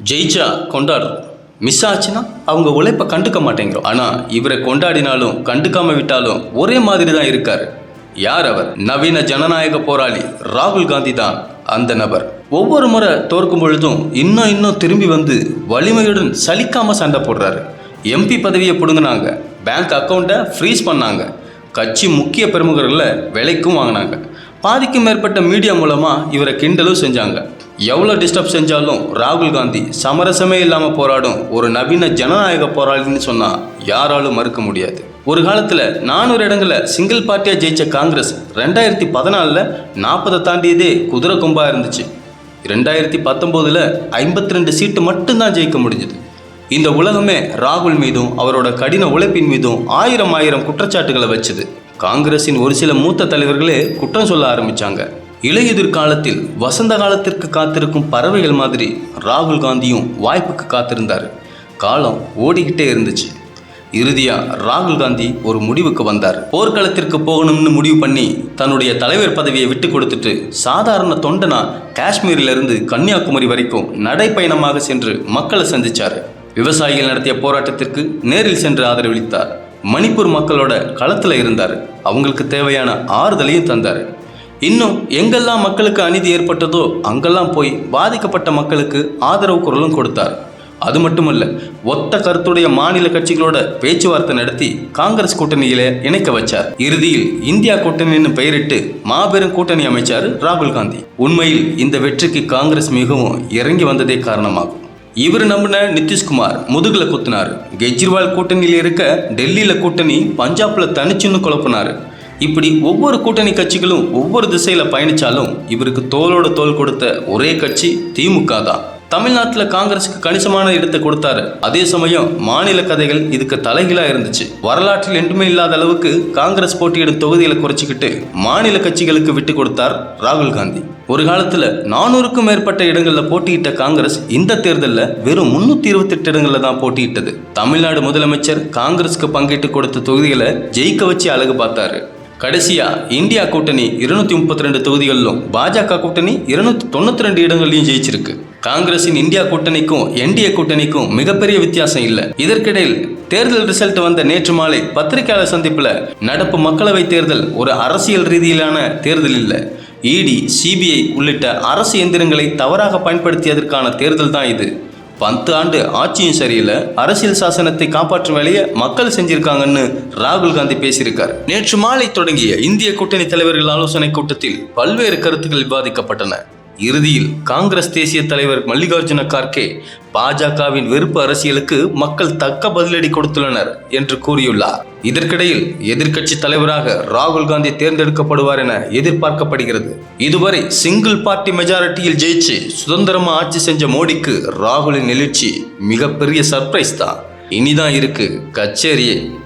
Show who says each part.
Speaker 1: ஜெயிச்சா கொண்டாடுறோம், மிஸ் ஆச்சுன்னா அவங்க உழைப்பை கண்டுக்க மாட்டேங்கிறோம். ஆனால் இவரை கொண்டாடினாலும் கண்டுக்காம விட்டாலும் ஒரே மாதிரி தான் இருக்காரு. யார் அவர்? நவீன ஜனநாயக போராளி ராகுல் காந்தி தான் அந்த நபர். ஒவ்வொரு முறை தோற்கும் பொழுதும் இன்னும் திரும்பி வந்து வலிமையுடன் சலிக்காம சண்டை போடுறாரு. எம்பி பதவியை பிடுங்கினாங்க, பேங்க் அக்கௌண்ட்டை ஃப்ரீஸ் பண்ணாங்க, கட்சி முக்கிய பிரமுகர்களை விலைக்கும் வாங்கினாங்க. பாதிக்கும் மேற்பட்ட மீடியா மூலமாக இவரை கிண்டலும் செஞ்சாங்க. எவ்வளோ டிஸ்டர்ப் செஞ்சாலும் ராகுல் காந்தி சமரசமே இல்லாமல் போராடும் ஒரு நவீன ஜனநாயக போராளின்னு சொன்னால் யாராலும் மறுக்க முடியாது. ஒரு காலத்தில் 400 இடங்களில் சிங்கிள் பார்ட்டியாக ஜெயிச்ச காங்கிரஸ் 2014 40 தாண்டியதே குதிரை கொம்பா இருந்துச்சு. 2019 52 சீட்டு மட்டும்தான் ஜெயிக்க முடிஞ்சுது. இந்த உலகமே ராகுல் மீதும் அவரோட கடின உழைப்பின் மீதும் ஆயிரம் குற்றச்சாட்டுகளை வச்சுது. காங்கிரஸின் ஒரு சில மூத்த தலைவர்களே குற்றம் சொல்ல ஆரம்பிச்சாங்க. இலையுதிர் காலத்தில் வசந்த காலத்திற்கு காத்திருக்கும் பறவைகள் மாதிரி ராகுல் காந்தியும் வாய்ப்புக்கு காத்திருந்தார். காலம் ஓடிக்கிட்டே இருந்துச்சு. இறுதியா ராகுல் காந்தி ஒரு முடிவுக்கு வந்தார். போர்க்களத்திற்கு போகணும்னு முடிவு பண்ணி தன்னுடைய தலைவர் பதவியை விட்டு கொடுத்துட்டு சாதாரண தொண்டனா காஷ்மீரிலிருந்து கன்னியாகுமரி வரைக்கும் நடைப்பயணமாக சென்று மக்களை சந்திச்சார். விவசாயிகள் நடத்திய போராட்டத்திற்கு நேரில் சென்று ஆதரவளித்தார். மணிப்பூர் மக்களோட களத்தில் இருந்தார். அவங்களுக்கு தேவையான ஆறுதலையும் தந்தார். இன்னும் எங்கெல்லாம் மக்களுக்கு அநீதி ஏற்பட்டதோ அங்கெல்லாம் போய் பாதிக்கப்பட்ட மக்களுக்கு ஆதரவு குரலும் கொடுத்தார். அது மட்டுமல்ல, ஒத்த கருத்துடைய மாநில கட்சிகளோட பேச்சுவார்த்தை நடத்தி காங்கிரஸ் கூட்டணியில இணைக்க வச்சார். இறுதியில் இந்தியா கூட்டணின்னு பெயரிட்டு மாபெரும் கூட்டணி அமைச்சார் ராகுல் காந்தி. உண்மையில் இந்த வெற்றிக்கு காங்கிரஸ் மிகவும் இறங்கி வந்ததே காரணமாகும். இவர் நம்பின நிதிஷ்குமார் முதுகுல குத்தினார். கெஜ்ரிவால் கூட்டணியில் இருக்க டெல்லியில கூட்டணி, பஞ்சாப்ல தனிச்சுன்னு குழப்பினார். இப்படி ஒவ்வொரு கூட்டணி கட்சிகளும் ஒவ்வொரு திசையில பயணிச்சாலும் இவருக்கு தோளோட தோள் கொடுத்த ஒரே கட்சி திமுக தான். தமிழ்நாட்டில் காங்கிரஸுக்கு கணிசமான இடத்தை கொடுத்தாரு. அதே சமயம் மாநில கதைகள் இதுக்கு தலைகீழா இருந்துச்சு. வரலாற்றில் என்றுமே இல்லாத அளவுக்கு காங்கிரஸ் போட்டியிடும் தொகுதிகளை குறைச்சிக்கிட்டு மாநில கட்சிகளுக்கு விட்டு கொடுத்தார் ராகுல் காந்தி. ஒரு காலத்துல 400க்கும் மேற்பட்ட இடங்கள்ல போட்டியிட்ட காங்கிரஸ் இந்த தேர்தலில் வெறும் 328 இடங்கள்ல தான் போட்டியிட்டது. தமிழ்நாடு முதலமைச்சர் காங்கிரஸுக்கு பங்கிட்டு கொடுத்த தொகுதிகளை ஜெயிக்க வச்சு அழகு பார்த்தாரு. கடைசியா இந்தியா கூட்டணி 232 தொகுதிகளிலும் பாஜக கூட்டணி 292 இடங்களையும் ஜெயிச்சிருக்கு. காங்கிரசின் இந்தியா கூட்டணிக்கும் என்டிஏ கூட்டணிக்கும் மிகப்பெரிய வித்தியாசம் இல்லை. இதற்கிடையில் தேர்தல் ரிசல்ட் வந்த நேற்று மாலை பத்திரிகையாளர் சந்திப்புல நடப்பு மக்களவை தேர்தல் ஒரு அரசியல் ரீதியிலான தேர்தல் இல்லை, இடி, சிபிஐ உள்ளிட்ட அரசு எந்திரங்களை தவறாக பயன்படுத்தியதற்கான தேர்தல் தான் இது. 10 ஆண்டு ஆட்சியும் சரியில்லை, அரசியல் சாசனத்தை காப்பாற்றும் வேலையை மக்கள் செஞ்சிருக்காங்கன்னு ராகுல் காந்தி பேசியிருக்கார். நேற்று மாலை தொடங்கிய இந்திய கூட்டணி தலைவர்கள் ஆலோசனை கூட்டத்தில் பல்வேறு கருத்துக்கள் விவாதிக்கப்பட்டன. இறுதியில் காங்கிரஸ் தேசிய தலைவர் மல்லிகார்ஜுன கார்கே பாஜகவின் வெறுப்பு அரசியலுக்கு மக்கள் தக்க பதிலடி கொடுத்துள்ளனர் என்று கூறியுள்ளார். இதற்கிடையில் எதிர்க்கட்சி தலைவராக ராகுல் காந்தி தேர்ந்தெடுக்கப்படுவார் என எதிர்பார்க்கப்படுகிறது. இதுவரை சிங்கிள் பார்ட்டி மெஜாரிட்டியில் ஜெயிச்சு சுதந்திரமா ஆட்சி செஞ்ச மோடிக்கு ராகுலின் எழுச்சி மிகப்பெரிய சர்ப்ரைஸ் தான். இனிதான் இருக்கு கச்சேரியே.